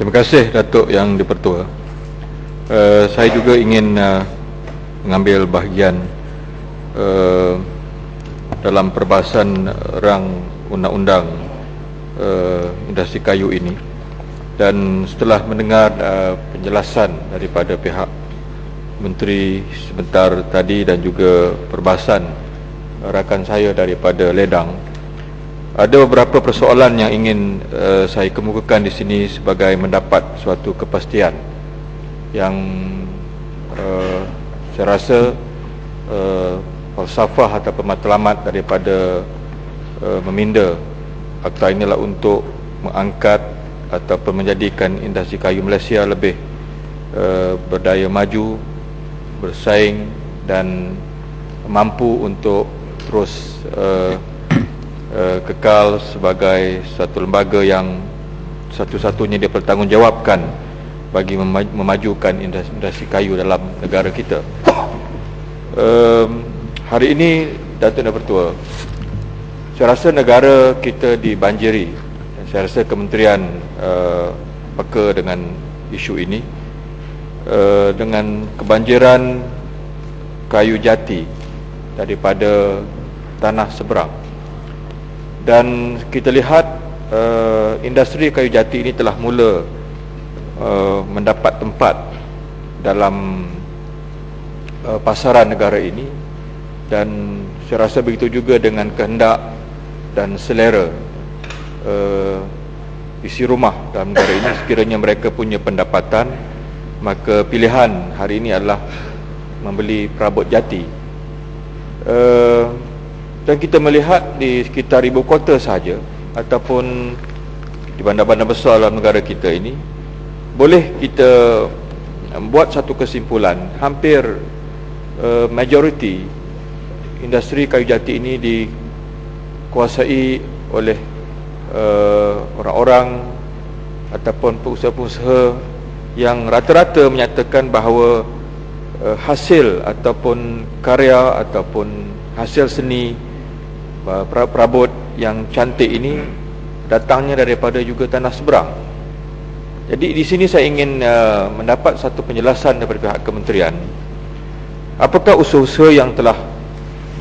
Terima kasih Datuk Yang di-Pertua. Saya juga ingin mengambil bahagian dalam perbahasan rang undang-undang industri kayu ini. Dan setelah mendengar penjelasan daripada pihak Menteri sebentar tadi dan juga perbahasan rakan saya daripada Ledang, ada beberapa persoalan yang ingin saya kemukakan di sini sebagai mendapat suatu kepastian yang saya rasa falsafah atau matlamat daripada meminda akta inilah untuk mengangkat ataupun menjadikan industri kayu Malaysia lebih berdaya maju, bersaing dan mampu untuk terus kekal sebagai satu lembaga yang satu-satunya dipertanggungjawabkan bagi memajukan industri kayu dalam negara kita. Hari ini, Datuk Yang-di-Pertua, saya rasa negara kita dibanjiri, dan saya rasa kementerian peka dengan isu ini, dengan kebanjiran kayu jati daripada tanah seberang. Dan kita lihat industri kayu jati ini telah mula mendapat tempat dalam pasaran negara ini, dan saya rasa begitu juga dengan kehendak dan selera isi rumah dalam negara ini. Sekiranya mereka punya pendapatan, maka pilihan hari ini adalah membeli perabot jati. Dan kita melihat di sekitar ibu kota sahaja ataupun di bandar-bandar besar dalam negara kita ini, boleh kita buat satu kesimpulan, hampir majoriti industri kayu jati ini dikuasai oleh orang-orang ataupun pengusaha-pengusaha yang rata-rata menyatakan bahawa hasil ataupun karya ataupun hasil seni perabot yang cantik ini datangnya daripada juga tanah seberang. Jadi di sini saya ingin mendapat satu penjelasan daripada pihak kementerian. Apakah usaha-usaha yang telah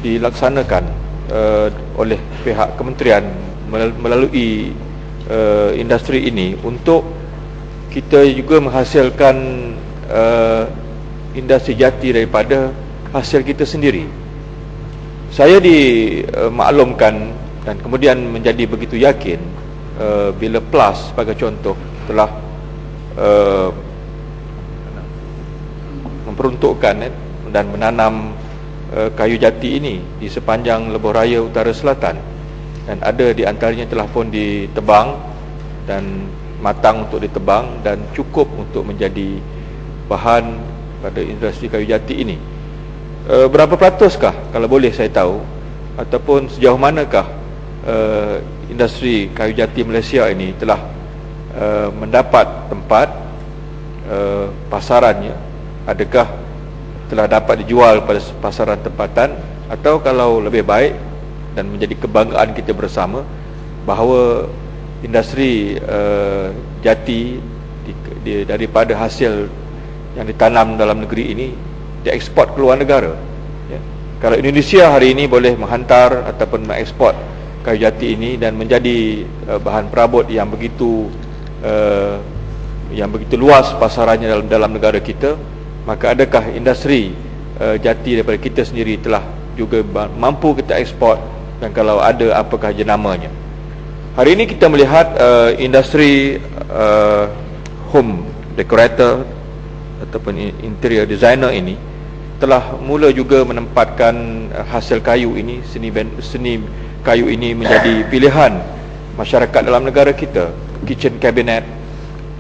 dilaksanakan oleh pihak kementerian melalui industri ini untuk kita juga menghasilkan industri jati daripada hasil kita sendiri. Saya dimaklumkan dan kemudian menjadi begitu yakin bila PLAS sebagai contoh telah memperuntukkan dan menanam kayu jati ini di sepanjang lebuh raya utara selatan, dan ada di antaranya telah pun ditebang dan matang untuk ditebang dan cukup untuk menjadi bahan pada industri kayu jati ini. Berapa peratuskah, kalau boleh saya tahu, ataupun sejauh manakah industri kayu jati Malaysia ini telah mendapat tempat pasarannya? Adakah telah dapat dijual pada pasaran tempatan, atau kalau lebih baik dan menjadi kebanggaan kita bersama bahawa industri jati daripada hasil yang ditanam dalam negeri ini dieksport ke luar negara, ya. Kalau Indonesia hari ini boleh menghantar ataupun mengeksport kayu jati ini dan menjadi bahan perabot yang begitu luas pasarannya dalam negara kita, maka adakah industri jati daripada kita sendiri telah juga mampu kita ekspor, dan kalau ada, apakah jenamanya? Hari ini kita melihat industri home decorator ataupun interior designer ini telah mula juga menempatkan hasil kayu ini, seni kayu ini menjadi pilihan masyarakat dalam negara kita. Kitchen cabinet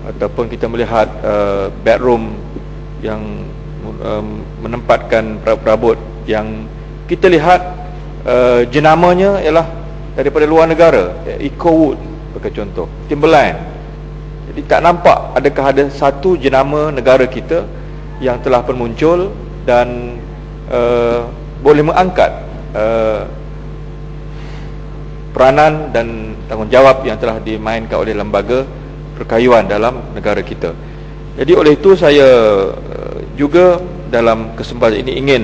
ataupun kita melihat bedroom yang menempatkan perabot yang kita lihat jenamanya ialah daripada luar negara, Ecowood sebagai contoh, Timberland. Jadi tak nampak adakah ada satu jenama negara kita yang telah pun muncul dan boleh mengangkat peranan dan tanggungjawab yang telah dimainkan oleh lembaga perkayuan dalam negara kita. Jadi oleh itu saya juga dalam kesempatan ini ingin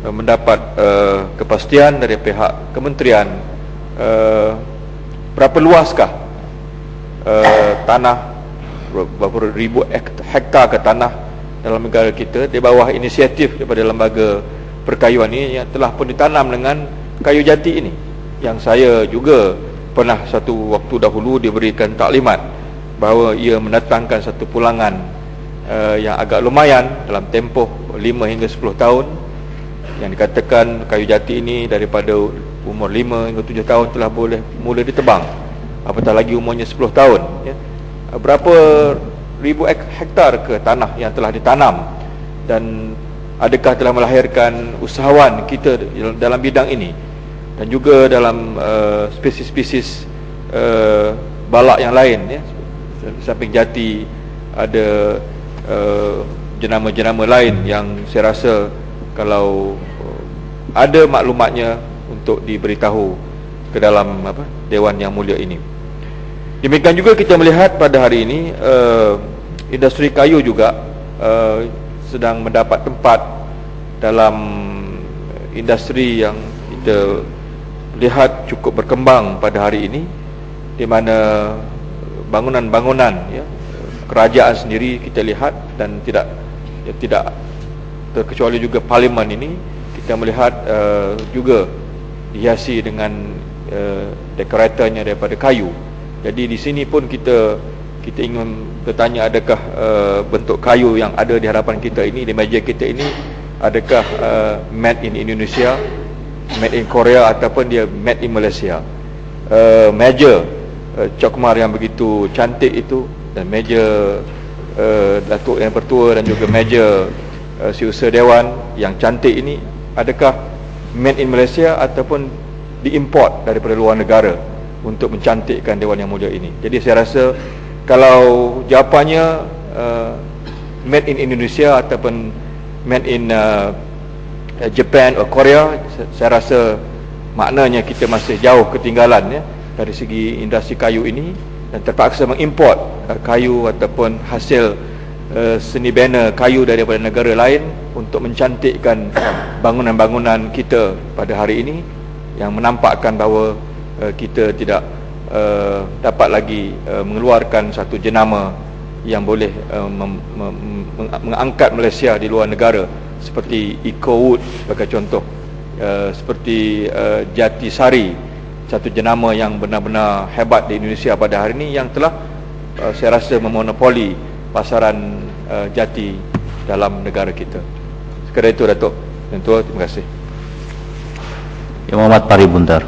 mendapat kepastian dari pihak kementerian, berapa luaskah tanah, berapa ribu hektar ke tanah dalam negara kita di bawah inisiatif daripada lembaga perkayuan ini yang telah pun ditanam dengan kayu jati ini, yang saya juga pernah satu waktu dahulu diberikan taklimat bahawa ia mendatangkan satu pulangan yang agak lumayan dalam tempoh 5 hingga 10 tahun, yang dikatakan kayu jati ini daripada umur 5 hingga 7 tahun telah boleh mula ditebang, apatah lagi umurnya 10 tahun ya. Berapa ribu hektar ke tanah yang telah ditanam, dan adakah telah melahirkan usahawan kita dalam bidang ini, dan juga dalam spesies-spesies balak yang lain ya. Samping jati ada jenama-jenama lain yang saya rasa kalau ada maklumatnya untuk diberitahu ke dalam Dewan Yang Mulia ini. Demikian juga kita melihat pada hari ini industri kayu juga sedang mendapat tempat dalam industri yang kita lihat cukup berkembang pada hari ini, di mana bangunan-bangunan ya, kerajaan sendiri kita lihat, dan tidak terkecuali juga parlimen ini kita melihat juga dihiasi dengan dekoratornya daripada kayu. Jadi di sini pun kita ingin bertanya, adakah bentuk kayu yang ada di hadapan kita ini, di meja kita ini, adakah made in Indonesia, made in Korea, ataupun dia made in Malaysia. Meja cokmar yang begitu cantik itu, dan meja Datuk Yang Pertua, dan juga meja Setiausaha Dewan yang cantik ini, adakah made in Malaysia ataupun diimport daripada luar negara untuk mencantikkan Dewan Yang Mulia ini? Jadi saya rasa kalau jawapannya made in Indonesia ataupun made in Japan atau Korea, saya rasa maknanya kita masih jauh ketinggalan ya dari segi industri kayu ini, dan terpaksa mengimport kayu ataupun hasil seni bina kayu daripada negara lain untuk mencantikkan bangunan-bangunan kita pada hari ini, yang menampakkan bahawa kita tidak dapat lagi mengeluarkan satu jenama yang boleh mengangkat Malaysia di luar negara, seperti Ecowood sebagai contoh, seperti Jati Sari, satu jenama yang benar-benar hebat di Indonesia pada hari ini, yang telah saya rasa memonopoli pasaran jati dalam negara kita. Sekadar itu Datuk dan Tuan, terima kasih. Yang Muhammad Pari Buntar.